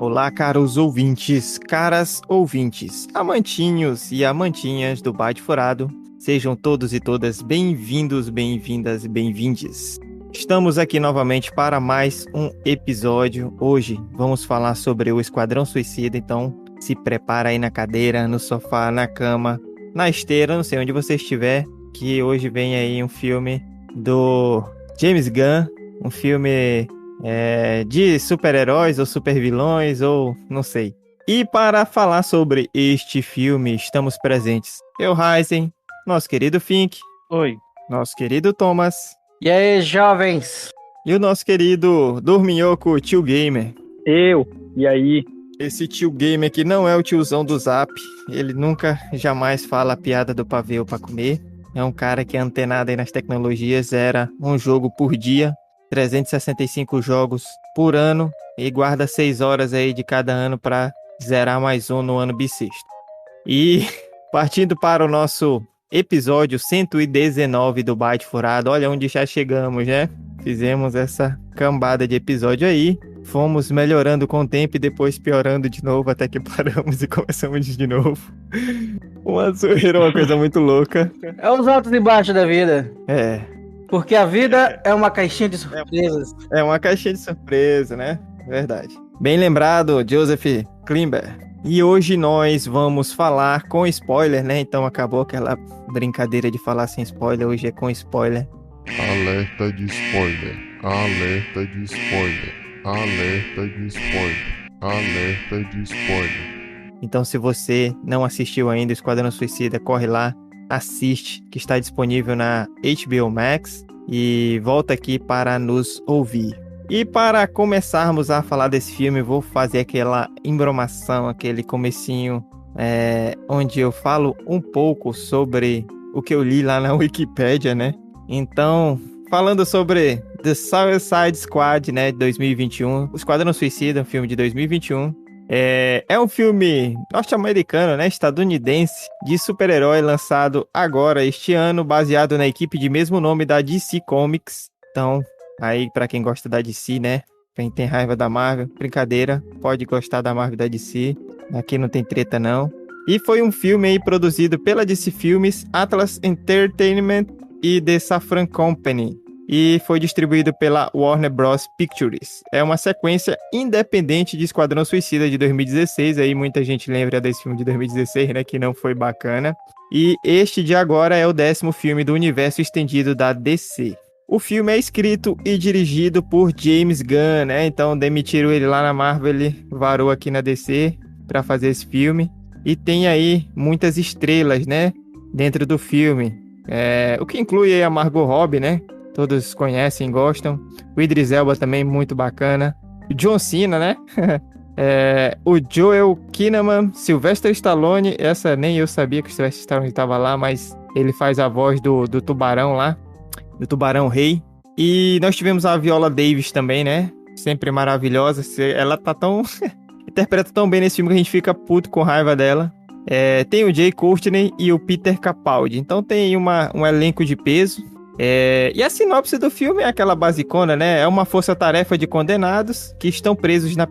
Olá, caros ouvintes, caras ouvintes, amantinhos e amantinhas do Bate Furado, sejam todos e todas bem-vindos, bem-vindas e bem-vindes. Estamos aqui novamente para mais um episódio. Hoje vamos falar sobre o Esquadrão Suicida, então se prepara aí na cadeira, no sofá, na cama, na esteira, não sei onde você estiver, que hoje vem aí um filme do James Gunn, um filme de super-heróis ou super-vilões ou não sei. E para falar sobre este filme, estamos presentes eu, Ryzen, nosso querido Fink. Oi. Nosso querido Thomas. E aí, jovens? E o nosso querido Dorminhoco Tio Gamer. E aí? Esse tio gamer que não é o tiozão do Zap, ele nunca, jamais fala a piada do pavê para comer. É um cara que é antenado aí nas tecnologias, era um jogo por dia, 365 jogos por ano e guarda 6 horas aí de cada ano para zerar mais um no ano bissexto. E partindo para o nosso episódio 119 do Bate Furado, olha onde já chegamos, né? Fizemos essa cambada de episódio aí, fomos melhorando com o tempo e depois piorando de novo até que paramos e começamos de novo. Uma zoeira, uma coisa muito louca. É os altos e baixos da vida. É. Porque a vida é uma caixinha de surpresas. É uma caixinha de surpresa, né? Verdade. Bem lembrado, Joseph Klimber. E hoje nós vamos falar com spoiler, né? Então acabou aquela brincadeira de falar sem spoiler, hoje é com spoiler. Alerta de spoiler, alerta de spoiler, alerta de spoiler, alerta de spoiler. Então se você não assistiu ainda Esquadrão Suicida, corre lá, assiste, que está disponível na HBO Max e volta aqui para nos ouvir. E para começarmos a falar desse filme, vou fazer aquela embromação, aquele comecinho, onde eu falo um pouco sobre o que eu li lá na Wikipédia, né? Então, falando sobre The Suicide Squad, né, de 2021, o Esquadrão Suicida, um filme de 2021, é um filme norte-americano, né, estadunidense, de super-herói lançado agora, este ano, baseado na equipe de mesmo nome da DC Comics. Então, aí pra quem gosta da DC, né, quem tem raiva da Marvel, brincadeira, pode gostar da Marvel e da DC, aqui não tem treta não. E foi um filme aí produzido pela DC Filmes, Atlas Entertainment e The Safran Company, e foi distribuído pela Warner Bros. Pictures. É uma sequência independente de Esquadrão Suicida de 2016, aí muita gente lembra desse filme de 2016, né, que não foi bacana. E este de agora é o 10º filme do universo estendido da DC. O filme é escrito e dirigido por James Gunn, né, então demitiram ele lá na Marvel, ele varou aqui na DC para fazer esse filme. E tem aí muitas estrelas, né, dentro do filme. O que inclui aí a Margot Robbie, né? Todos conhecem, gostam. O Idris Elba também, muito bacana. O John Cena, né? O Joel Kinnaman, Sylvester Stallone. Essa nem eu sabia que o Sylvester Stallone estava lá, mas ele faz a voz do tubarão lá. Do tubarão rei. E nós tivemos a Viola Davis também, né? Sempre maravilhosa. Ela tá tão... interpreta tão bem nesse filme que a gente fica puto com raiva dela. Tem o Jay Courtney e o Peter Capaldi. Então tem um elenco de peso. E a sinopse do filme é aquela basicona, né? É uma força-tarefa de condenados que estão presos na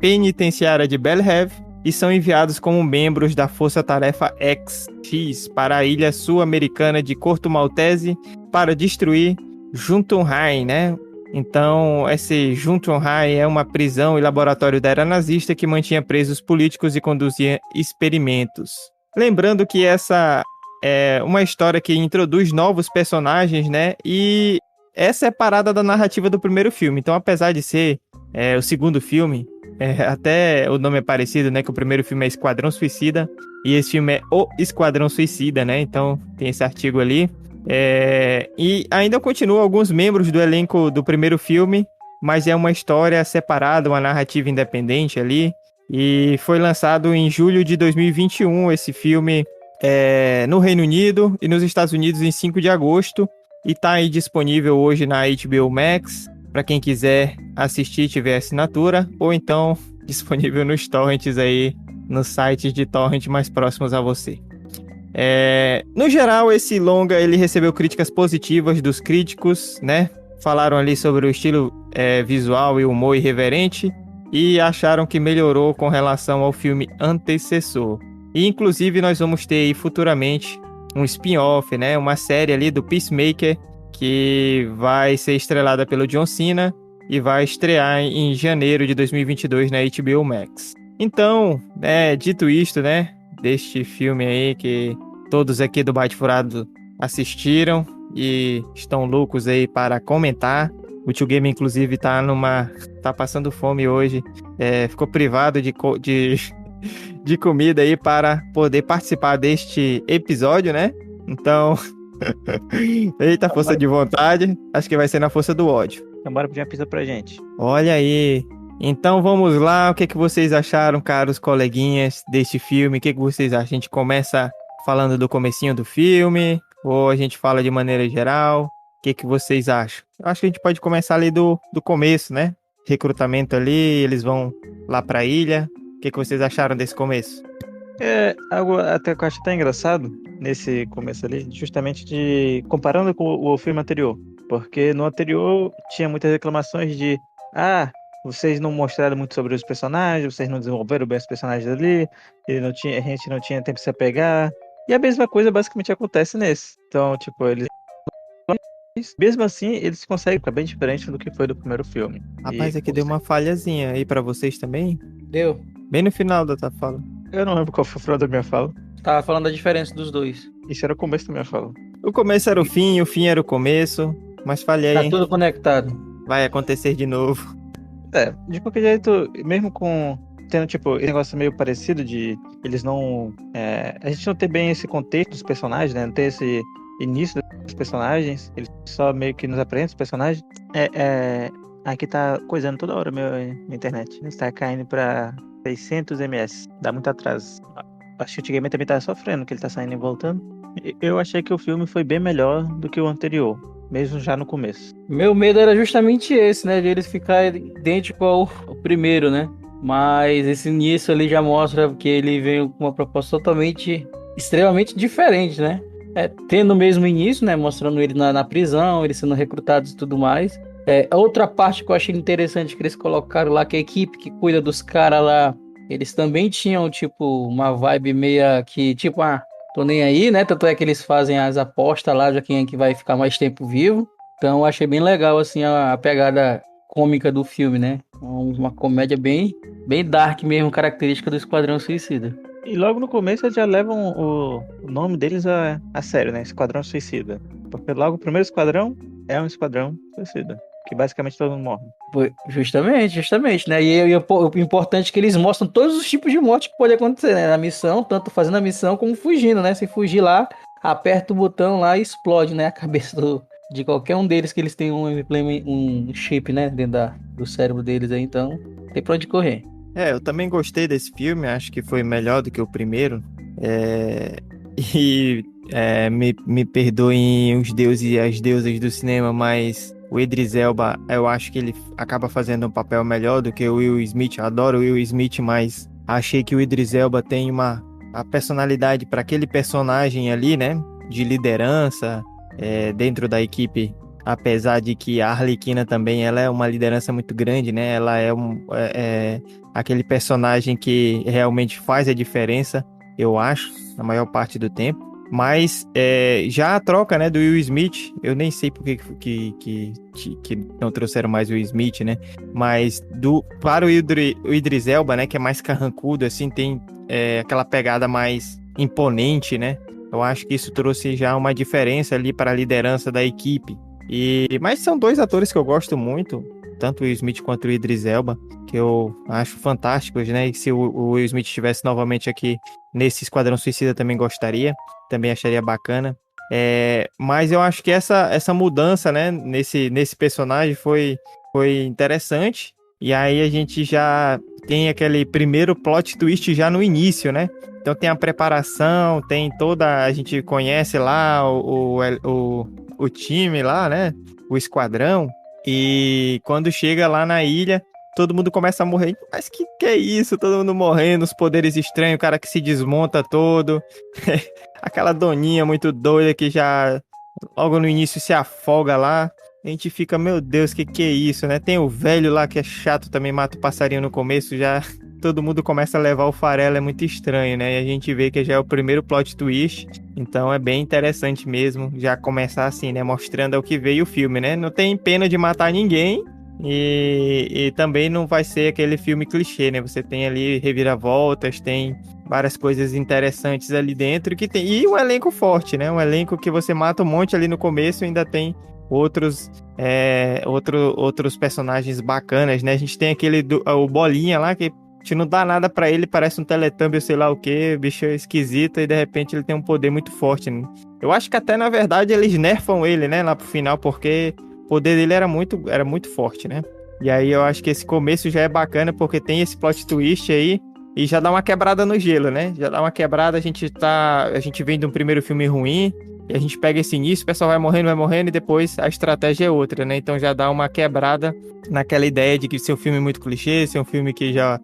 penitenciária de Bel Haven e são enviados como membros da Força-Tarefa X para a ilha sul-americana de Corto Maltese para destruir Jotunheim, né? Então, esse Jotunheim é uma prisão e laboratório da era nazista que mantinha presos políticos e conduzia experimentos. Lembrando que essa é uma história que introduz novos personagens, né? E é separada da narrativa do primeiro filme. Então, apesar de ser o segundo filme, até o nome é parecido, né? Que o primeiro filme é Esquadrão Suicida e esse filme é O Esquadrão Suicida, né? Então, tem esse artigo ali. E ainda continuam alguns membros do elenco do primeiro filme, mas é uma história separada, uma narrativa independente ali. E foi lançado em julho de 2021 esse filme no Reino Unido e nos Estados Unidos em 5 de agosto. E tá aí disponível hoje na HBO Max, para quem quiser assistir e tiver assinatura, ou então disponível nos torrents aí, nos sites de torrent mais próximos a você. No geral, esse longa ele recebeu críticas positivas dos críticos, né? Falaram ali sobre o estilo visual e humor irreverente, e acharam que melhorou com relação ao filme antecessor. E inclusive nós vamos ter aí futuramente um spin-off, né? Uma série ali do Peacemaker que vai ser estrelada pelo John Cena e vai estrear em janeiro de 2022 na HBO Max. Então, dito isto, né? Deste filme aí que todos aqui do Bate Furado assistiram e estão loucos aí para comentar. O Tio Game, inclusive, tá passando fome hoje. Ficou privado de comida aí para poder participar deste episódio, né? Então, eita, força de vontade. Acho que vai ser na força do ódio. Então bora pedir uma pizza pra gente. Olha aí. Então vamos lá. O que vocês acharam, caros coleguinhas, deste filme? O que vocês acham? A gente começa falando do comecinho do filme? Ou a gente fala de maneira geral? O que vocês acham? Eu acho que a gente pode começar ali do começo, né? Recrutamento ali, eles vão lá pra ilha. O que vocês acharam desse começo? Algo até que eu acho até engraçado nesse começo ali, justamente comparando com o filme anterior. Porque no anterior tinha muitas reclamações de vocês não mostraram muito sobre os personagens, vocês não desenvolveram bem os personagens ali, a gente não tinha tempo de se apegar. E a mesma coisa basicamente acontece nesse. Então, tipo, mesmo assim, eles conseguem ficar bem diferente do que foi do primeiro filme. Rapaz, aqui deu uma falhazinha aí pra vocês também? Deu. Bem no final da tua fala. Eu não lembro qual foi o final da minha fala. Tava falando da diferença dos dois. Isso era o começo da minha fala. O começo era o fim era o começo. Mas falhei, Tá hein? tudo conectado. Vai acontecer de novo. De qualquer jeito, mesmo tendo, tipo, esse negócio meio parecido de eles não... a gente não ter bem esse contexto dos personagens, né? Não ter esse início dos personagens. Eles só meio que nos apresentam os personagens. Aqui tá coisando toda hora minha internet. Está caindo pra 600 ms. Dá muito atraso. Acho que o Tigame também tá sofrendo, que ele tá saindo e voltando. Eu achei que o filme foi bem melhor do que o anterior, mesmo já no começo. Meu medo era justamente esse, né? De eles ficarem idênticos ao primeiro, né? Mas esse início ali já mostra que ele veio com uma proposta extremamente diferente, né? Tendo o mesmo início, né? Mostrando ele na prisão, eles sendo recrutados e tudo mais. Outra parte que eu achei interessante que eles colocaram lá, que a equipe que cuida dos caras lá, eles também tinham, tipo, uma vibe meia que, tipo, tô nem aí, né? Tanto é que eles fazem as apostas lá de quem é que vai ficar mais tempo vivo. Então eu achei bem legal, assim, a pegada cômica do filme, né? Uma comédia bem dark mesmo, característica do Esquadrão Suicida. E logo no começo eles já levam o nome deles a sério, né? Esquadrão Suicida. Porque logo o primeiro esquadrão é um esquadrão suicida. Que basicamente todo mundo morre. Justamente, né? E o importante é que eles mostram todos os tipos de morte que pode acontecer, né? Na missão, tanto fazendo a missão como fugindo, né? Se fugir lá, aperta o botão lá e explode, né? A cabeça de qualquer um deles, que eles têm um chip, né? Dentro do cérebro deles aí, então tem pra onde correr. Eu também gostei desse filme, acho que foi melhor do que o primeiro. E me perdoem os deuses e as deusas do cinema, mas o Idris Elba, eu acho que ele acaba fazendo um papel melhor do que o Will Smith. Eu adoro o Will Smith, mas achei que o Idris Elba tem a personalidade para aquele personagem ali, né? De liderança dentro da equipe. Apesar de que a Arlequina também, ela é uma liderança muito grande, né? Ela é aquele personagem que realmente faz a diferença, eu acho, na maior parte do tempo. Mas já a troca, né, do Will Smith, eu nem sei por que não trouxeram mais o Will Smith, né? Mas para o Idris Elba, né, que é mais carrancudo, assim, tem aquela pegada mais imponente, né? Eu acho que isso trouxe já uma diferença ali para a liderança da equipe. Mas são dois atores que eu gosto muito, tanto o Will Smith quanto o Idris Elba, que eu acho fantásticos, né? E se o Will Smith estivesse novamente aqui nesse Esquadrão Suicida, também gostaria, também acharia bacana. Mas eu acho que essa mudança, né, nesse personagem foi interessante. E aí a gente já tem aquele primeiro plot twist já no início, né? Então tem a preparação, tem a gente conhece lá o time lá, né? O esquadrão. E quando chega lá na ilha, todo mundo começa a morrer. Mas que é isso? Todo mundo morrendo, os poderes estranhos, o cara que se desmonta todo. Aquela doninha muito doida que já logo no início se afoga lá. a gente fica, meu Deus, que é isso, né? Tem o velho lá que é chato, também mata o passarinho no começo, já todo mundo começa a levar o farelo, é muito estranho, né? E a gente vê que já é o primeiro plot twist, então é bem interessante mesmo já começar assim, né? Mostrando ao que veio o filme, né? Não tem pena de matar ninguém e também não vai ser aquele filme clichê, né? Você tem ali reviravoltas, tem várias coisas interessantes ali dentro que tem. E um elenco forte, né? Um elenco que você mata um monte ali no começo e ainda tem outros outros personagens bacanas, né? A gente tem o Bolinha lá, que a gente não dá nada pra ele, parece um Teletubby, sei lá o que, bicho esquisito, e de repente ele tem um poder muito forte, né? Eu acho que até, na verdade, eles nerfam ele, né, lá pro final, porque o poder dele era muito forte, né? E aí eu acho que esse começo já é bacana, porque tem esse plot twist aí, e já dá uma quebrada no gelo, né? Já dá uma quebrada, a gente vem de um primeiro filme ruim, e a gente pega esse início, o pessoal vai morrendo, e depois a estratégia é outra, né? Então já dá uma quebrada naquela ideia de que ser um filme muito clichê, ser um filme que já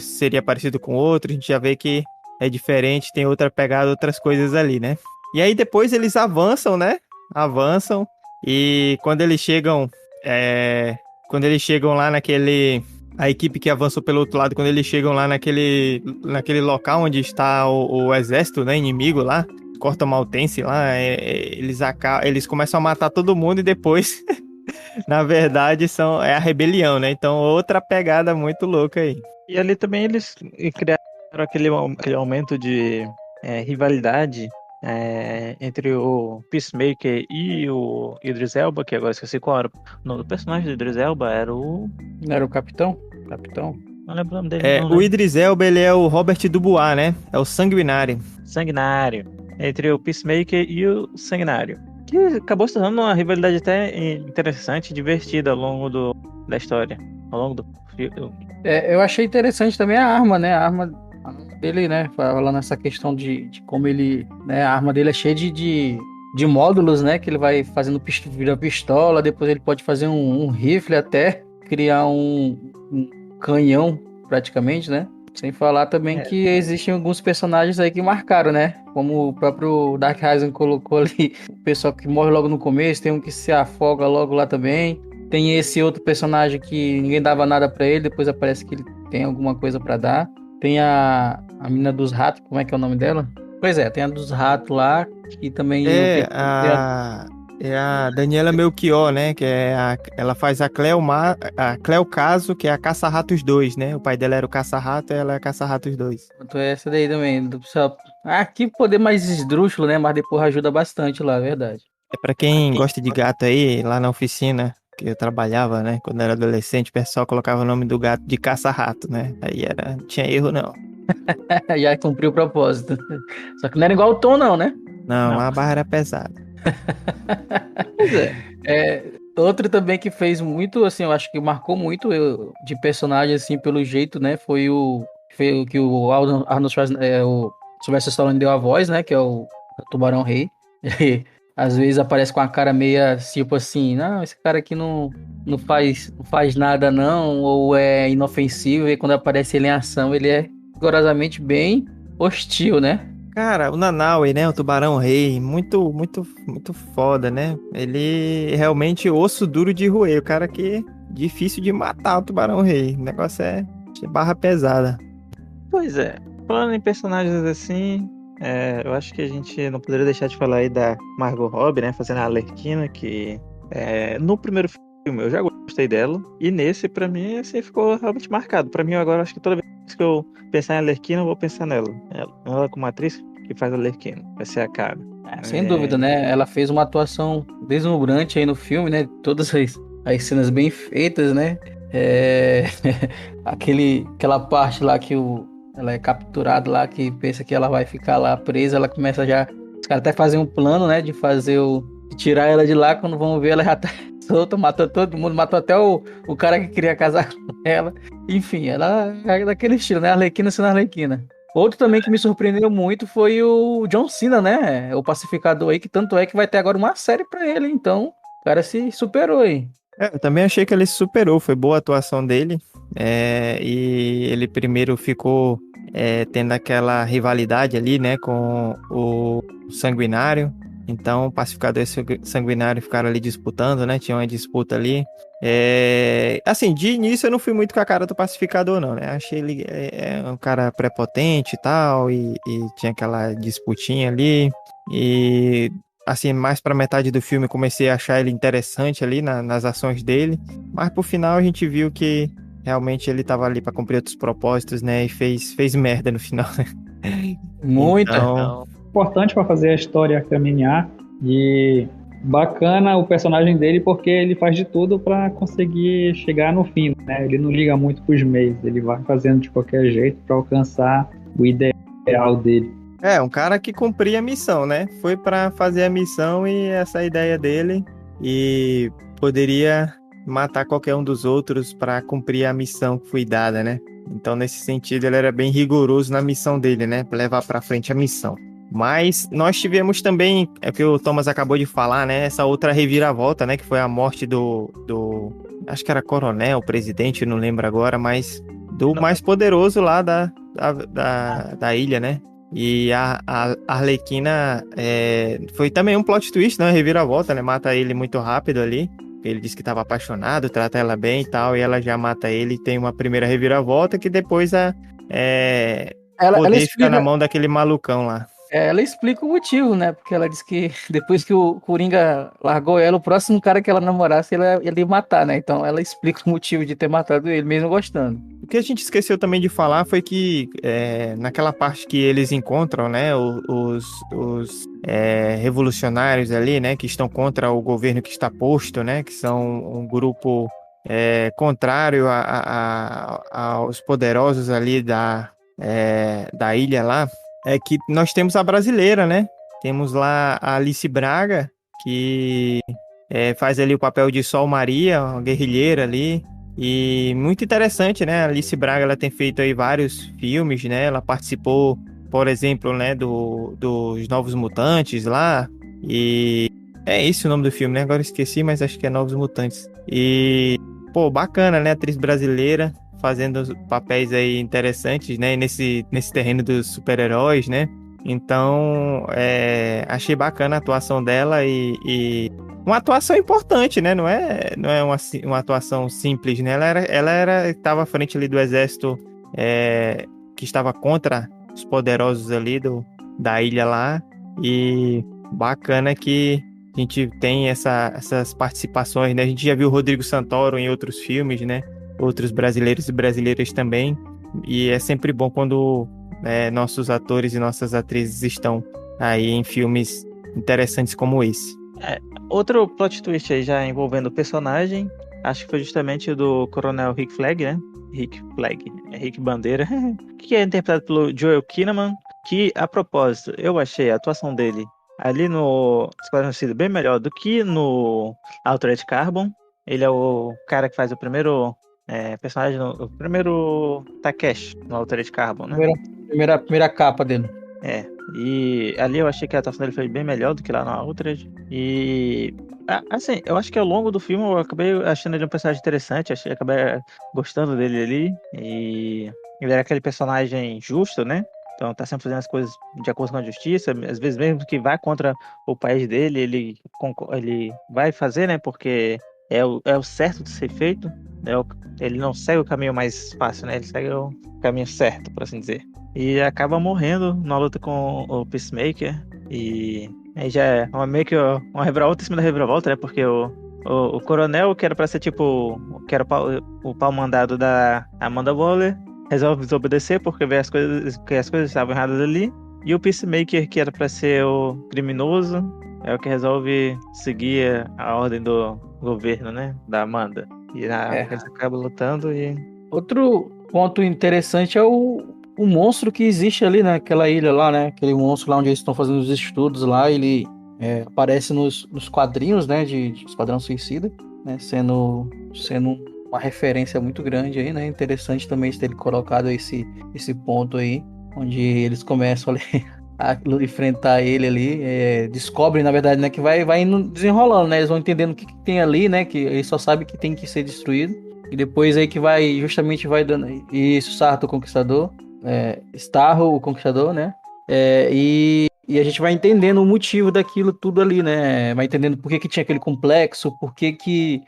seria parecido com outro, a gente já vê que é diferente, tem outra pegada, outras coisas ali, né? E aí depois eles avançam, né? Avançam, e quando eles chegam lá naquele... A equipe que avançou pelo outro lado, quando eles chegam lá naquele local onde está o exército, né, inimigo lá, Corta Maltense lá, eles começam a matar todo mundo e depois, na verdade, é a rebelião, né? Então, outra pegada muito louca aí. E ali também eles criaram aquele aumento de rivalidade entre o Peacemaker e o Idris Elba, que agora esqueci qual era o nome do personagem do Idris Elba, era o... Não era o Capitão? Capitão? Não lembro o nome dele. O Idris Elba, ele é o Robert Dubois, né? É o Sanguinário. Sanguinário. Entre o Peacemaker e o Sanguinário. Que acabou se tornando uma rivalidade até interessante, divertida ao longo da história. Ao longo do filme. Eu achei interessante também a arma, né? A arma dele, né? Falando nessa questão de como ele... Né? A arma dele é cheia de módulos, né? Que ele vai fazendo vira pistola, depois ele pode fazer um rifle até, criar um canhão, praticamente, né? Sem falar também que existem alguns personagens aí que marcaram, né? Como o próprio Dark Rising colocou ali, o pessoal que morre logo no começo, tem um que se afoga logo lá também. Tem esse outro personagem que ninguém dava nada pra ele, depois aparece que ele tem alguma coisa pra dar. Tem a mina dos ratos, como é que é o nome dela? Pois é, tem a dos ratos lá, que também... É a Daniela Melchior, né? Que ela faz a Cleo Caso, que é a Caça-Ratos 2, né? O pai dela era o Caça-Rato e ela é a Caça-Ratos 2. É essa daí também. Do pessoal. Que poder mais esdrúxulo, né? Mas depois ajuda bastante lá, é verdade. É pra quem gosta de gato aí, lá na oficina que eu trabalhava, né? Quando eu era adolescente, o pessoal colocava o nome do gato de Caça-Rato, né? Aí não tinha erro, não. Já cumpriu o propósito. Só que não era igual o Tom, não, né? Não, a barra era pesada. Pois é. Outro também que fez muito, assim, eu acho que marcou muito de personagem, assim, pelo jeito, né? Foi o que o Arnold Schwarzenegger, o Sylvester Stallone deu a voz, né? Que é o Tubarão Rei. Ele, às vezes aparece com a cara meia, tipo assim, não, esse cara aqui não faz nada não, ou é inofensivo, e quando aparece ele em ação, ele é rigorosamente bem hostil, né? Cara, o Nanaue, né? O Tubarão Rei, muito, muito, muito foda, né? Ele realmente osso duro de roer. O cara que difícil de matar o Tubarão Rei. O negócio é de barra pesada. Pois é. Falando em personagens assim, eu acho que a gente não poderia deixar de falar aí da Margot Robbie, né? Fazendo a Arlequina, que no primeiro filme eu já gostei dela. E nesse, pra mim, assim, ficou realmente marcado. Pra mim, agora, acho que toda vez que eu pensar em Arlequina, eu vou pensar nela. Ela como atriz que faz a Arlequina. Vai ser a cara. Sem dúvida, né? Ela fez uma atuação deslumbrante aí no filme, né? Todas as cenas bem feitas, né? Aquela parte lá que ela é capturada lá, que pensa que ela vai ficar lá presa, ela começa já... Os caras até fazem um plano, né? De tirar ela de lá, quando vão ver ela já tá solta, matou todo mundo, matou até o cara que queria casar com ela. Enfim, ela é daquele estilo, né? Arlequina sendo Arlequina. Outro também que me surpreendeu muito foi o John Cena, né? O pacificador aí, que tanto é que vai ter agora uma série pra ele, então o cara se superou aí. Eu também achei que ele se superou, foi boa a atuação dele. E ele primeiro ficou tendo aquela rivalidade ali, né, com o Sanguinário. Então, o Pacificador e o Sanguinário ficaram ali disputando, né? Tinha uma disputa ali. Assim, de início eu não fui muito com a cara do Pacificador, não, né? Achei ele um cara prepotente e tal, e tinha aquela disputinha ali. E, assim, mais pra metade do filme eu comecei a achar ele interessante ali nas ações dele. Mas pro final a gente viu que realmente ele tava ali pra cumprir outros propósitos, né? E fez merda no final, né? Muita. Então, Importante para fazer a história caminhar e bacana o personagem dele porque ele faz de tudo para conseguir chegar no fim, né? Ele não liga muito pros meios, ele vai fazendo de qualquer jeito para alcançar o ideal dele. um cara que cumpria a missão, né? Foi pra fazer a missão e essa é a ideia dele. E poderia matar qualquer um dos outros pra cumprir a missão que foi dada, né? Então, nesse sentido, ele era bem rigoroso na missão dele, né? Pra levar pra frente a missão. Mas nós tivemos também, é o que o Thomas acabou de falar, né? Essa outra reviravolta, né? Que foi a morte acho que era coronel, presidente, não lembro agora, mas do mais poderoso lá da ilha, né? E a Arlequina foi também um plot twist, né? Reviravolta, né? Mata ele muito rápido ali. Ele disse que estava apaixonado, trata ela bem e tal, e ela já mata ele. E tem uma primeira reviravolta que depois Ela poder ficar na explica, mão daquele malucão lá. ela explica o motivo, né? Porque ela disse que depois que o Coringa largou ela, o próximo cara que ela namorasse, ele ia matar, né? Então ela explica o motivo de ter matado ele, mesmo gostando. O que a gente esqueceu também de falar foi que naquela parte que eles encontram, né, os revolucionários ali, né, que estão contra o governo que está posto, né, que são um grupo contrário aos poderosos ali da ilha lá, é que nós temos a brasileira, né? Temos lá a Alice Braga, que faz ali o papel de Sol Maria, uma guerrilheira ali. E muito interessante, né? A Alice Braga, ela tem feito aí vários filmes, né? Ela participou, por exemplo, né, dos Novos Mutantes lá. E é esse o nome do filme, né? Agora eu esqueci, mas acho que é Novos Mutantes. E, pô, bacana, né? Atriz brasileira fazendo papéis aí interessantes, né? Nesse terreno dos super-heróis, né? Então, achei bacana a atuação dela e uma atuação importante, né? Não é uma atuação simples, né? Ela estava à frente ali do exército que estava contra os poderosos ali da ilha lá. E bacana que a gente tem essas participações, né? A gente já viu o Rodrigo Santoro em outros filmes, né? Outros brasileiros e brasileiras também. E é sempre bom quando nossos atores e nossas atrizes estão aí em filmes interessantes como esse. Outro plot twist aí já envolvendo o personagem, acho que foi justamente o do Coronel Rick Flag, né? Rick Bandeira, que é interpretado pelo Joel Kinnaman, que, a propósito, eu achei a atuação dele ali no Esquadrão Suicida bem melhor do que no Altered Carbon. Ele é o cara que faz o primeiro personagem, o primeiro Takeshi no Altered Carbon, né? Primeira capa dele. E ali eu achei que a atuação dele foi bem melhor do que lá no Altered. E assim, eu acho que ao longo do filme eu acabei achando ele um personagem interessante, acabei gostando dele ali. E ele era aquele personagem justo, né? Então tá sempre fazendo as coisas de acordo com a justiça. Às vezes mesmo que vai contra o país dele, ele vai fazer, né? Porque é o certo de ser feito. Ele não segue o caminho mais fácil, né? Ele segue o caminho certo, por assim dizer. E acaba morrendo na luta com o Peacemaker. E aí já é meio que uma reviravolta em cima da reviravolta, né? Porque o coronel, que era pra ser tipo... Que era o pau mandado da Amanda Waller, resolve desobedecer porque vê que as coisas estavam erradas ali. E o Peacemaker, que era pra ser o criminoso, é o que resolve seguir a ordem do governo, né? Da Amanda. E eles acabam lutando e... Outro ponto interessante é o monstro que existe ali naquela ilha lá, né? Aquele monstro lá onde eles estão fazendo os estudos lá, ele aparece nos quadrinhos, né? De Esquadrão Suicida, né? Sendo uma referência muito grande aí, né? Interessante também ter colocado esse ponto aí, onde eles começam ali a enfrentar ele ali, descobrem, na verdade, né? Que vai indo desenrolando, né? Eles vão entendendo o que tem ali, né? Que eles só sabem que tem que ser destruído. E depois aí que justamente vai dando isso, Sarto, o Conquistador, Starro, o Conquistador, né? E E a gente vai entendendo o motivo daquilo tudo ali, né? Vai entendendo por que que tinha aquele complexo, por que que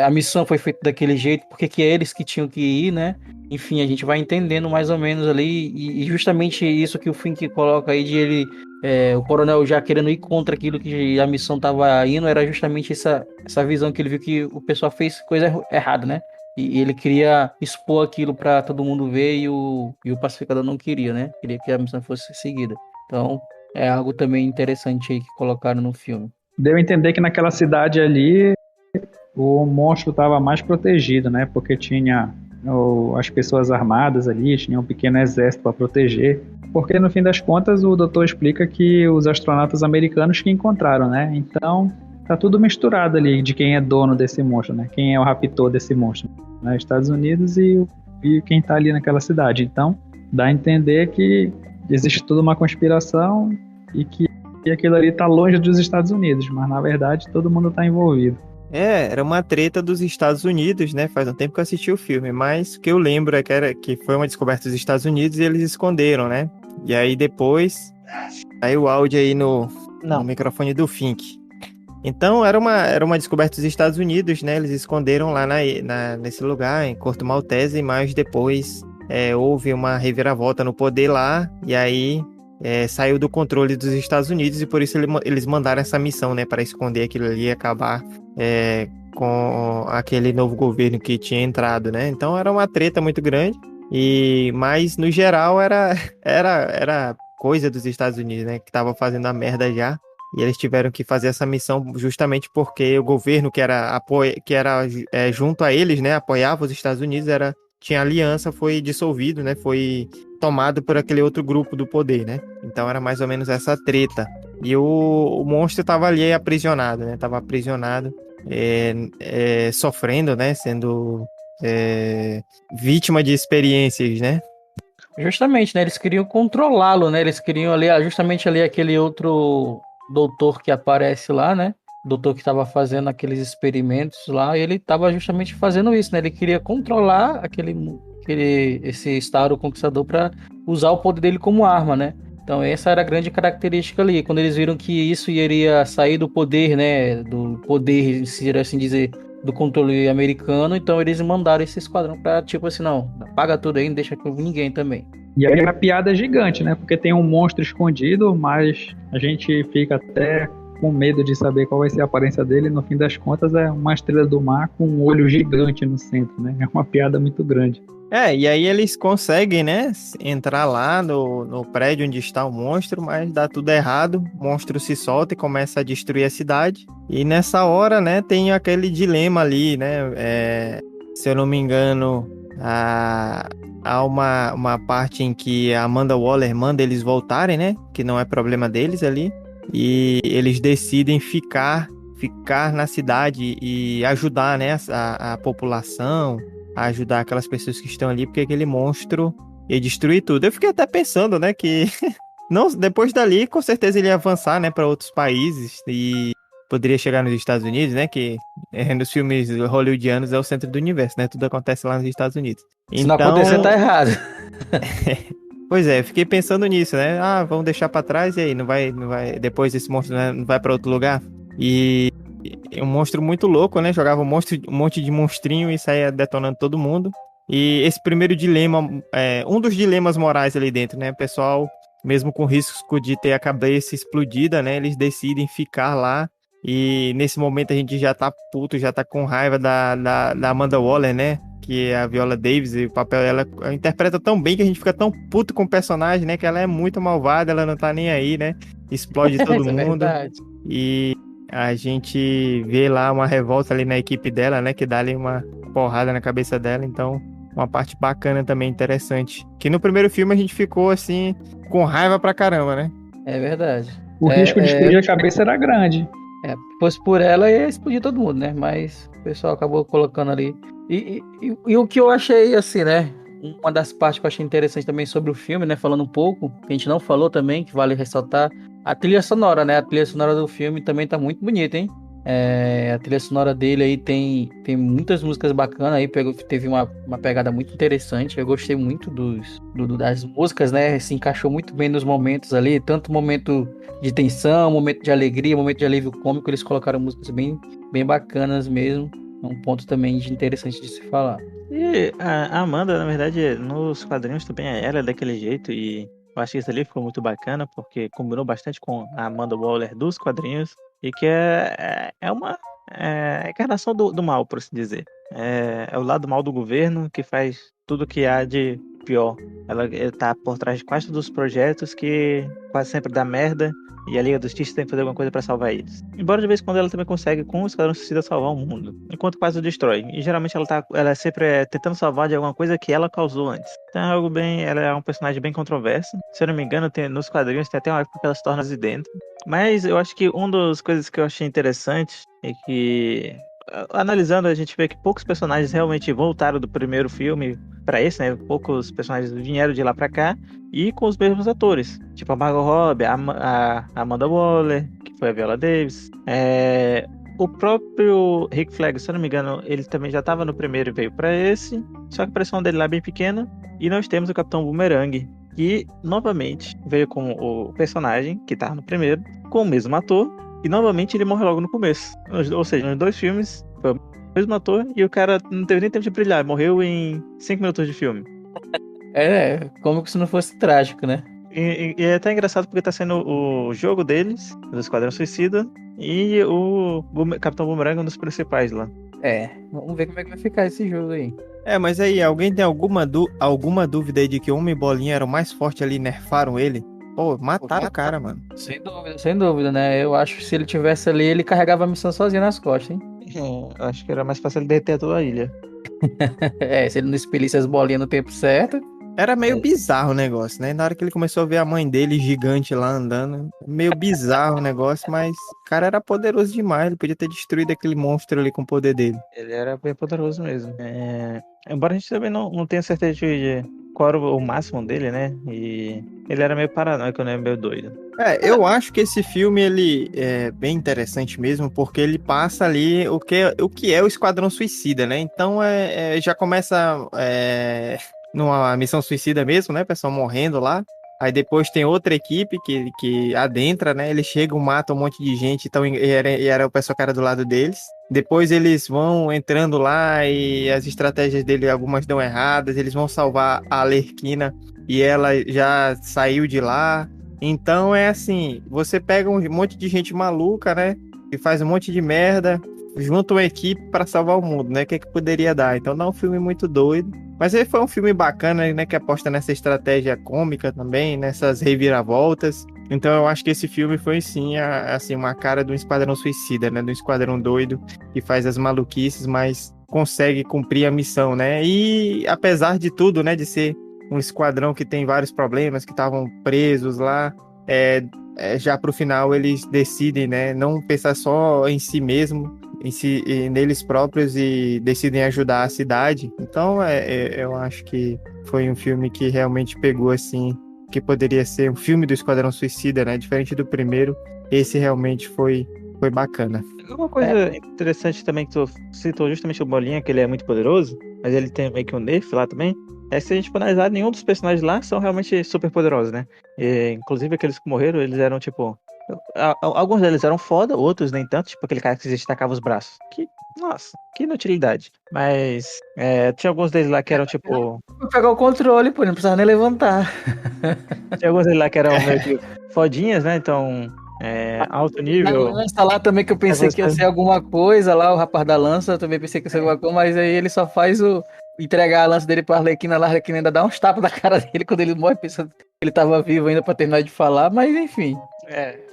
a missão foi feita daquele jeito, por que que é eles que tinham que ir, né? Enfim, a gente vai entendendo mais ou menos ali, e justamente isso que o Fink coloca aí de ele, o coronel já querendo ir contra aquilo que a missão tava indo, era justamente essa visão que ele viu que o pessoal fez coisa errada, né? E ele queria expor aquilo para todo mundo ver e o pacificador não queria, né? Queria que a missão fosse seguida. Então, é algo também interessante aí que colocaram no filme. Deu a entender que naquela cidade ali o monstro estava mais protegido, né? Porque tinha as pessoas armadas ali, tinha um pequeno exército para proteger. Porque no fim das contas o doutor explica que os astronautas americanos que encontraram, né? Então tá tudo misturado ali de quem é dono desse monstro, né? Quem é o raptor desse monstro, né? Estados Unidos e quem tá ali naquela cidade. Então dá a entender que existe toda uma conspiração e que aquilo ali tá longe dos Estados Unidos, mas na verdade todo mundo tá envolvido. Era uma treta dos Estados Unidos, né? Faz um tempo que eu assisti o filme, mas o que eu lembro é que foi uma descoberta dos Estados Unidos e eles esconderam, né? E aí depois saiu o áudio aí no microfone do Fink. Então era uma descoberta dos Estados Unidos, né? Eles esconderam lá nesse lugar, em Corto Maltese, mas depois houve uma reviravolta no poder lá, e aí saiu do controle dos Estados Unidos, e por isso eles mandaram essa missão, né? Para esconder aquilo ali e acabar com aquele novo governo que tinha entrado, né? Então era uma treta muito grande, mas no geral era coisa dos Estados Unidos, né? Que tava fazendo a merda já. E eles tiveram que fazer essa missão justamente porque o governo que era junto a eles, né, apoiava os Estados Unidos, tinha aliança, foi dissolvido, né, foi tomado por aquele outro grupo do poder, né. Então era mais ou menos essa treta. E o monstro estava ali aprisionado, né, estava aprisionado, sofrendo, né, sendo vítima de experiências, né. Justamente, né? Eles queriam controlá-lo, né? Eles queriam ali, justamente ali aquele outro doutor que aparece lá, né? Doutor que estava fazendo aqueles experimentos lá, e ele estava justamente fazendo isso, né? Ele queria controlar esse Estado Conquistador para usar o poder dele como arma, né? Então essa era a grande característica ali. Quando eles viram que isso iria sair do poder, né? Do poder, se assim dizer, do controle americano, então eles mandaram esse esquadrão para tipo assim, não, paga tudo aí, não deixa com ninguém também. E aí a piada é gigante, né? Porque tem um monstro escondido, mas a gente fica até com medo de saber qual vai ser a aparência dele. No fim das contas, é uma estrela do mar com um olho gigante no centro, né? É uma piada muito grande. E aí eles conseguem, né, entrar lá no prédio onde está o monstro, mas dá tudo errado. O monstro se solta e começa a destruir a cidade. E nessa hora, né, tem aquele dilema ali, né? Se eu não me engano, há uma parte em que a Amanda Waller manda eles voltarem, né? Que não é problema deles ali. E eles decidem ficar na cidade e ajudar, né, a população, a ajudar aquelas pessoas que estão ali, porque aquele monstro ia destruir tudo. Eu fiquei até pensando, né, que não, depois dali, com certeza ele ia avançar, né, para outros países e poderia chegar nos Estados Unidos, né, que nos filmes hollywoodianos é o centro do universo, né, tudo acontece lá nos Estados Unidos. Se não acontecer, tá errado. Pois é, fiquei pensando nisso, né, vamos deixar para trás e aí, não vai, depois esse monstro não vai para outro lugar? E um monstro muito louco, né? Jogava um monte de monstrinho e saía detonando todo mundo. E esse primeiro dilema, um dos dilemas morais ali dentro, né? O pessoal, mesmo com risco de ter a cabeça explodida, né? Eles decidem ficar lá. E nesse momento a gente já tá puto, já tá com raiva da Amanda Waller, né? Que é a Viola Davis, e o papel dela interpreta tão bem que a gente fica tão puto com o personagem, né? Que ela é muito malvada, ela não tá nem aí, né? Explode todo mundo. E a gente vê lá uma revolta ali na equipe dela, né? Que dá ali uma porrada na cabeça dela. Então, uma parte bacana também, interessante. Que no primeiro filme a gente ficou, assim, com raiva pra caramba, né? É verdade. O risco de explodir a cabeça era grande. Se fosse por ela, ia explodir todo mundo, né? Mas o pessoal acabou colocando ali. E o que eu achei, assim, né? Uma das partes que eu achei interessante também sobre o filme, né? Falando um pouco, que a gente não falou também, que vale ressaltar, a trilha sonora, né? A trilha sonora do filme também tá muito bonita, hein? A trilha sonora dele aí tem muitas músicas bacanas aí, teve uma pegada muito interessante. Eu gostei muito das músicas, né? Se encaixou muito bem nos momentos ali, tanto momento de tensão, momento de alegria, momento de alívio cômico. Eles colocaram músicas bem bacanas mesmo. É um ponto também interessante de se falar. E a Amanda, na verdade, nos quadrinhos também ela é daquele jeito, e eu acho que isso ali ficou muito bacana, porque combinou bastante com a Amanda Waller dos quadrinhos, e que é uma encarnação do mal, por assim dizer. É o lado mal do governo que faz tudo que há de pior. Ela tá por trás de quase todos os projetos que quase sempre dá merda, e a Liga da Justiça tem que fazer alguma coisa pra salvar eles. Embora de vez em quando ela também consegue, com o Esquadrão Suicida, salvar o mundo, enquanto quase o destrói. E geralmente ela é sempre tentando salvar de alguma coisa que ela causou antes. Então é algo ela é um personagem bem controverso. Se eu não me engano, nos quadrinhos tem até uma época que ela se torna residente. Mas eu acho que uma das coisas que eu achei interessante é que, analisando, a gente vê que poucos personagens realmente voltaram do primeiro filme pra esse, né? Poucos personagens vieram de lá pra cá e com os mesmos atores. Tipo a Margot Robbie, a Amanda Waller, que foi a Viola Davis. O próprio Rick Flag, se eu não me engano, ele também já estava no primeiro e veio pra esse. Só que a aparição dele lá é bem pequena. E nós temos o Capitão Boomerang, que novamente veio com o personagem que tava no primeiro, com o mesmo ator. E novamente ele morre logo no começo. Ou seja, nos dois filmes foi o mesmo ator e o cara não teve nem tempo de brilhar. Morreu em 5 minutos de filme. Como se não fosse trágico, né? E é até engraçado porque tá sendo o jogo deles, do Esquadrão Suicida, e o Capitão Boomerang, um dos principais lá. Vamos ver como é que vai ficar esse jogo aí. Mas aí, alguém tem alguma dúvida aí de que o Homem Bolinha era o mais forte ali e nerfaram ele? Pô, mataram o cara, mano. Sem dúvida, né? Eu acho que se ele tivesse ali, ele carregava a missão sozinho nas costas, hein? Acho que era mais fácil ele derreter toda a ilha. Se ele não expelisse as bolinhas no tempo certo. Era meio bizarro o negócio, né? Na hora que ele começou a ver a mãe dele gigante lá andando, meio bizarro o negócio, mas o cara era poderoso demais, ele podia ter destruído aquele monstro ali com o poder dele. Ele era bem poderoso mesmo. Embora a gente também não tenha certeza de qual era o máximo dele, né? E ele era meio paranoico, né? Meio doido. Eu acho que esse filme, ele é bem interessante mesmo, porque ele passa ali o que é o Esquadrão Suicida, né? Então, já começa numa missão suicida mesmo, né? Pessoal morrendo lá. Aí depois tem outra equipe que adentra, né? Eles chegam, matam um monte de gente, então, e era o pessoal que era do lado deles. Depois eles vão entrando lá e as estratégias dele, algumas dão erradas. Eles vão salvar a Arlequina e ela já saiu de lá. Então é assim, você pega um monte de gente maluca, né? Que faz um monte de merda, junta uma equipe para salvar o mundo, né? O que poderia dar? Então dá um filme muito doido. Mas ele foi um filme bacana, né? Que aposta nessa estratégia cômica também, nessas reviravoltas. Então eu acho que esse filme foi sim, assim, uma cara do Esquadrão Suicida, né? Do Esquadrão doido que faz as maluquices, mas consegue cumprir a missão, né? E apesar de tudo, né? De ser um esquadrão que tem vários problemas, que estavam presos lá, já pro final eles decidem, né? Não pensar só em si mesmo, e neles próprios, e decidem ajudar a cidade. Então eu acho que foi um filme que realmente pegou assim, que poderia ser um filme do Esquadrão Suicida, né? Diferente do primeiro, esse realmente foi bacana. Uma coisa interessante também que tu citou justamente o Bolinha, que ele é muito poderoso, mas ele tem meio que um nerf lá também. É que se a gente for analisar, nenhum dos personagens lá são realmente super poderosos, né? Inclusive aqueles que morreram, eles eram tipo... Alguns deles eram foda, outros nem tanto, tipo aquele cara que se destacava os braços. Nossa, que inutilidade. Mas tinha alguns deles lá que eram tipo... Vou pegar o controle, pô, não precisava nem levantar. Tinha alguns deles lá que eram meio que fodinhas, né? Então, alto nível. Na lança lá também, que eu pensei que ia ser alguma coisa lá, o rapaz da lança, eu também pensei que ia ser alguma coisa, mas aí ele só faz entregar a lança dele pra Arlequina, a Arlequina ainda dá uns tapas na cara dele quando ele morre, pensando que ele tava vivo ainda pra terminar de falar, mas enfim.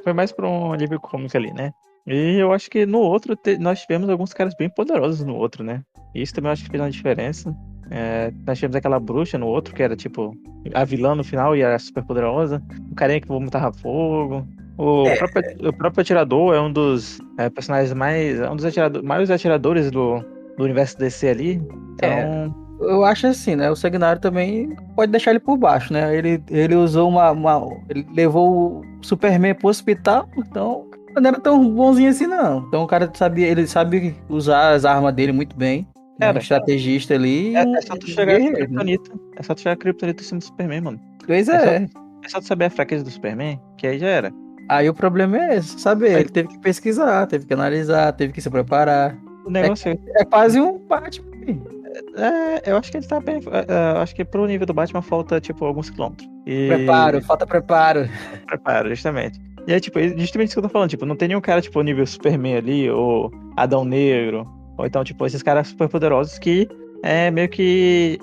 Foi mais pra um alívio cômico ali, né? E eu acho que no outro, nós tivemos alguns caras bem poderosos no outro, né? E isso também eu acho que fez uma diferença. Nós tivemos aquela bruxa no outro, que era tipo a vilã no final e era super poderosa. O carinha que vomitava fogo. O próprio atirador é um dos personagens um dos maiores atiradores do universo DC ali. Então... Eu acho assim, né? O Sanguinário também pode deixar ele por baixo, né? Ele usou ele levou o Superman pro hospital, então não era tão bonzinho assim, não. Então o cara sabia, ele sabe usar as armas dele muito bem. Né? Um Cara, estrategista ali e é, um é só tu chegar com a guerreiro, né? Kryptonita. É só tu chegar com a Kryptonita em cima do Superman, mano. Pois É só, é. é só tu saber a fraqueza do Superman, que aí já era. Aí o problema é esse, saber. Aí Ele teve que pesquisar, teve que analisar, teve que se preparar. o negócio É quase um Batman. eu acho que ele tá bem. Eu acho que pro nível do Batman falta, tipo, alguns quilômetros. Preparo, falta preparo. Preparo, justamente. E aí, tipo, justamente isso que eu tô falando, tipo, não tem nenhum cara, tipo, nível Superman ali, ou Adão Negro, ou então, tipo, esses caras super poderosos que meio que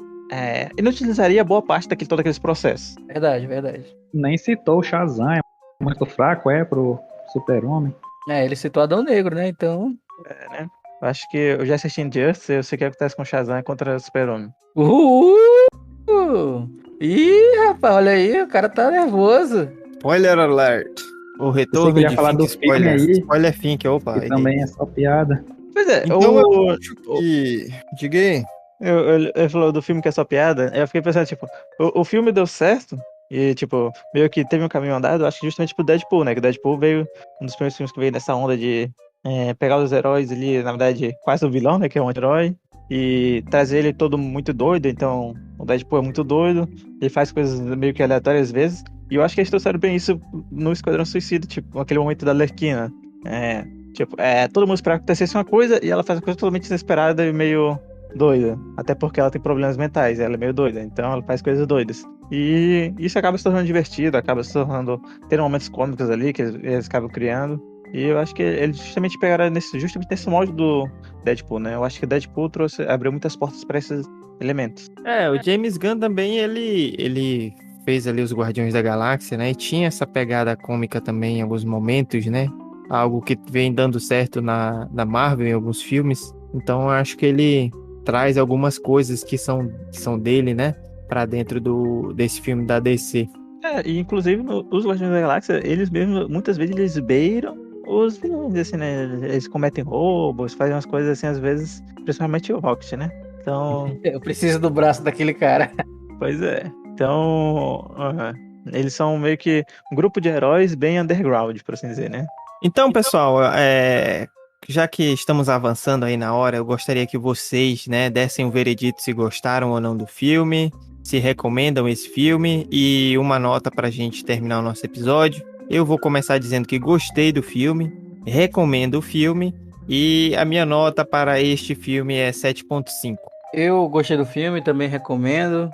inutilizaria boa parte todos aqueles processos. Verdade, verdade. Nem citou o Shazam, é muito fraco, pro Super-Homem. É, ele citou Adão Negro, né? Então. Né? Eu acho que eu já assisti Injustice, eu sei o que acontece com o Shazam contra o Super-Homem. Ih, rapaz, olha aí, o cara tá nervoso. Spoiler alert. O retorno Você queria de falar Fink do filme Spoiler. aí? Spoiler Fink, opa. Que também é só piada. Pois é, Então eu acho que... Diga aí. ele falou do filme que é só piada, eu fiquei pensando, tipo, o filme deu certo, e, tipo, meio que teve um caminho andado, acho que justamente pro Deadpool, né? Que o Deadpool veio, um dos primeiros filmes que veio nessa onda de pegar os heróis ali, na verdade, quase o vilão, né? Que é um herói, e trazer ele todo muito doido, então o Deadpool é muito doido, ele faz coisas meio que aleatórias às vezes, e eu acho que eles trouxeram bem isso no Esquadrão Suicida, tipo, aquele momento da Arlequina. Tipo, todo mundo esperava que acontecesse uma coisa, e ela faz uma coisa totalmente desesperada e meio doida. Até porque ela tem problemas mentais, ela é meio doida, então ela faz coisas doidas. E isso acaba se tornando divertido, acaba se tornando. Tendo momentos cômicos ali que eles acabam criando. E eu acho que eles justamente pegaram justamente nesse molde do Deadpool, né? Eu acho que o Deadpool abriu muitas portas para esses elementos. O James Gunn também, ele fez ali os Guardiões da Galáxia, né? E tinha essa pegada cômica também em alguns momentos, né? Algo que vem dando certo na Marvel em alguns filmes. Então eu acho que ele traz algumas coisas que são dele, né? Pra dentro desse filme da DC. E inclusive os Guardiões da Galáxia, eles mesmos, muitas vezes eles beiram os vilões, assim, né? Eles cometem roubos, fazem umas coisas assim, às vezes, principalmente o Rocket, né? Então, Eu preciso do braço daquele cara. pois é. Então, eles são meio que um grupo de heróis bem underground, por assim dizer, né? Então, pessoal, já que estamos avançando aí na hora, eu gostaria que vocês, né, dessem um veredito se gostaram ou não do filme, se recomendam esse filme e uma nota pra gente terminar o nosso episódio. Eu vou começar dizendo que gostei do filme, recomendo o filme e a minha nota para este filme é 7.5. Eu gostei do filme, também recomendo.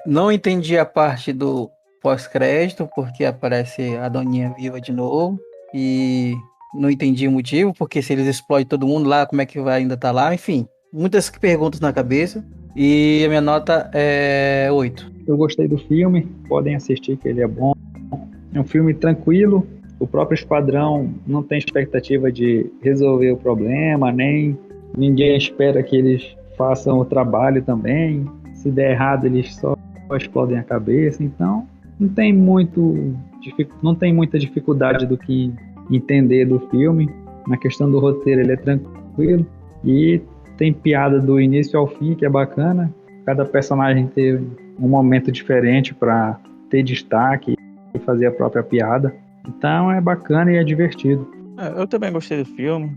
Não entendi a parte do pós-crédito, porque aparece a Doninha viva de novo. E não entendi o motivo, porque se eles explodem todo mundo lá, como é que vai ainda estar lá? Enfim, muitas perguntas na cabeça. E a minha nota é 8. Eu gostei do filme, podem assistir que ele é bom. É um filme tranquilo, o próprio Esquadrão não tem expectativa de resolver o problema, nem ninguém espera que eles façam o trabalho também. Se der errado, eles só explodem a cabeça. Então, não tem muita dificuldade do que entender do filme. Na questão do roteiro, ele é tranquilo e tem piada do início ao fim, que é bacana. Cada personagem tem um momento diferente para ter destaque e fazer a própria piada. Então é bacana e é divertido. Eu também gostei do filme,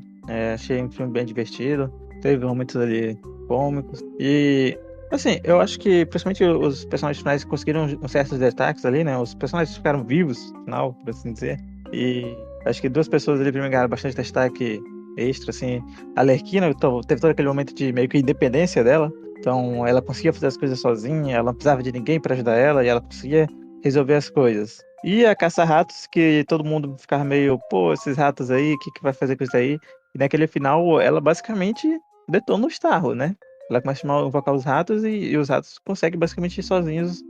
achei um filme bem divertido, teve momentos ali cômicos e, assim, eu acho que principalmente os personagens finais conseguiram certos destaques ali, né? Os personagens ficaram vivos no final, por assim dizer, e acho que duas pessoas ali primeiro ganharam bastante destaque extra, assim. A Arlequina teve todo aquele momento de meio que independência dela, então ela conseguia fazer as coisas sozinha, ela não precisava de ninguém para ajudar ela e ela conseguia resolver as coisas. E a Caça-Ratos, que todo mundo ficava meio, pô, esses ratos aí, o que vai fazer com isso aí? E naquele final, ela basicamente detona o Starro, né? Ela começa a invocar os ratos e os ratos conseguem basicamente sozinhos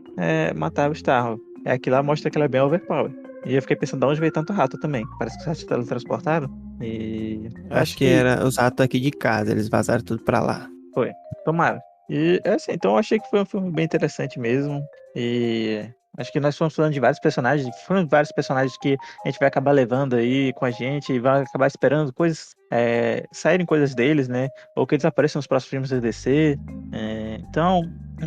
matar o Starro. Aqui lá mostra que ela é bem overpower. E eu fiquei pensando, de onde veio tanto rato também? Parece que os ratos teletransportaram. E Acho que era os ratos aqui de casa, eles vazaram tudo pra lá. Foi, tomara. E assim, então eu achei que foi um filme bem interessante mesmo. E acho que nós fomos falando de vários personagens, foram vários personagens que a gente vai acabar levando aí com a gente e vai acabar esperando coisas, saírem coisas deles, né? Ou que eles apareçam nos próximos filmes da DC. Então,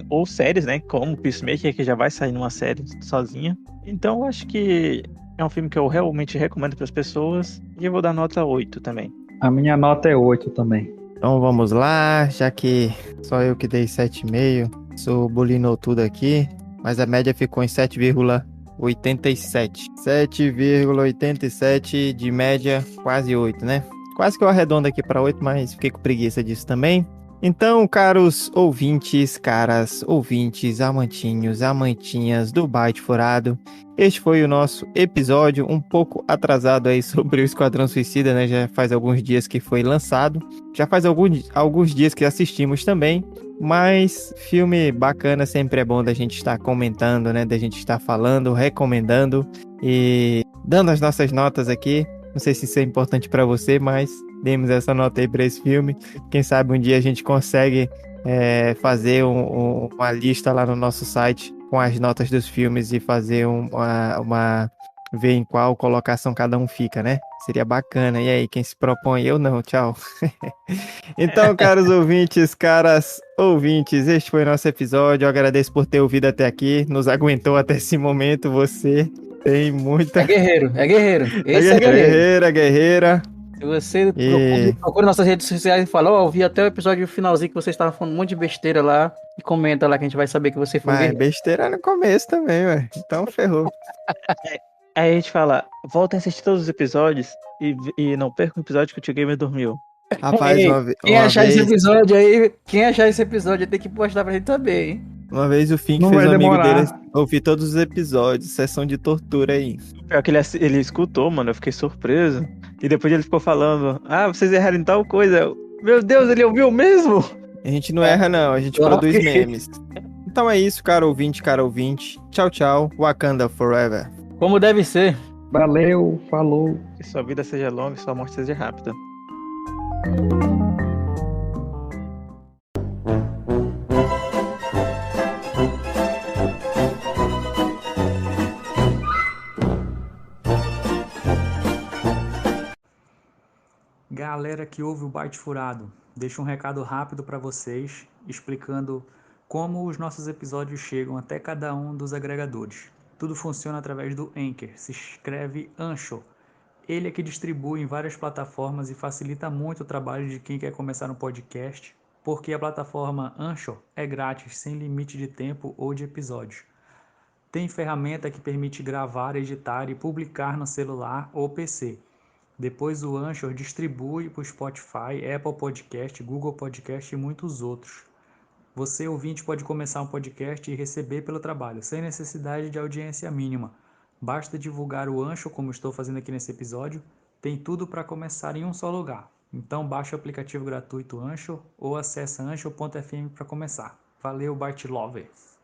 ou séries, né? Como Peacemaker, que já vai sair numa série sozinha. Então eu acho que É um filme que eu realmente recomendo para as pessoas. E eu vou dar nota 8 também. A minha nota é 8 também. Então vamos lá, já que só eu que dei 7,5, bulinou tudo aqui, mas a média ficou em 7,87. 7,87 de média, quase 8, né? Quase que eu arredondo aqui para 8, mas fiquei com preguiça disso também. Então, caros ouvintes, caras ouvintes, amantinhos, amantinhas do Byte Furado, este foi o nosso episódio um pouco atrasado aí sobre o Esquadrão Suicida, né? Já faz alguns dias que foi lançado, já faz alguns dias que assistimos também, mas filme bacana, sempre é bom da gente estar comentando, né? Da gente estar falando, recomendando e dando as nossas notas aqui. Não sei se isso é importante para você, mas demos essa nota aí para esse filme. Quem sabe um dia a gente consegue fazer uma lista lá no nosso site com as notas dos filmes e fazer ver em qual colocação cada um fica, né? Seria bacana. E aí, quem se propõe? Eu não, tchau. Então, caros ouvintes, caras ouvintes, este foi o nosso episódio. Eu agradeço por ter ouvido até aqui. Nos aguentou até esse momento. Você tem muita... É guerreiro. Esse é guerreiro. Guerreira. Se você procura nossas redes sociais e fala, ó, eu vi até o episódio finalzinho que você estava falando um monte de besteira lá, e comenta lá que a gente vai saber que você foi um Mas guerreiro. besteira no começo também, ué. Então ferrou. Aí a gente fala, voltem a assistir todos os episódios e não percam o episódio que o Tio Gamer dormiu. Rapaz, Ei, quem uma achar vez, esse episódio tem que postar pra gente saber, hein? uma vez o Fink Não fez vai um amigo demorar. dele ouvir todos os episódios, sessão de tortura aí. Pior que ele escutou, mano, eu fiquei surpreso. E depois ele ficou falando, vocês erraram em tal coisa. Meu Deus, ele ouviu mesmo? A gente não erra não, a gente produz memes. Então é isso, cara ouvinte, cara ouvinte. Tchau, tchau. Wakanda Forever. Como deve ser. Valeu, falou. Que sua vida seja longa e sua morte seja rápida. Galera que ouve o Byte Furado, deixo um recado rápido para vocês, explicando como os nossos episódios chegam até cada um dos agregadores. Tudo funciona através do Anchor, se escreve Ancho. Ele é que distribui em várias plataformas e facilita muito o trabalho de quem quer começar um podcast, porque a plataforma Ancho é grátis, sem limite de tempo ou de episódios. Tem ferramenta que permite gravar, editar e publicar no celular ou PC. Depois o Anchor distribui para o Spotify, Apple Podcast, Google Podcast e muitos outros. Você, ouvinte, pode começar um podcast e receber pelo trabalho, sem necessidade de audiência mínima. Basta divulgar o Anchor, como estou fazendo aqui nesse episódio. Tem tudo para começar em um só lugar. Então baixe o aplicativo gratuito Anchor ou acesse anchor.fm para começar. Valeu, Byte Lovers!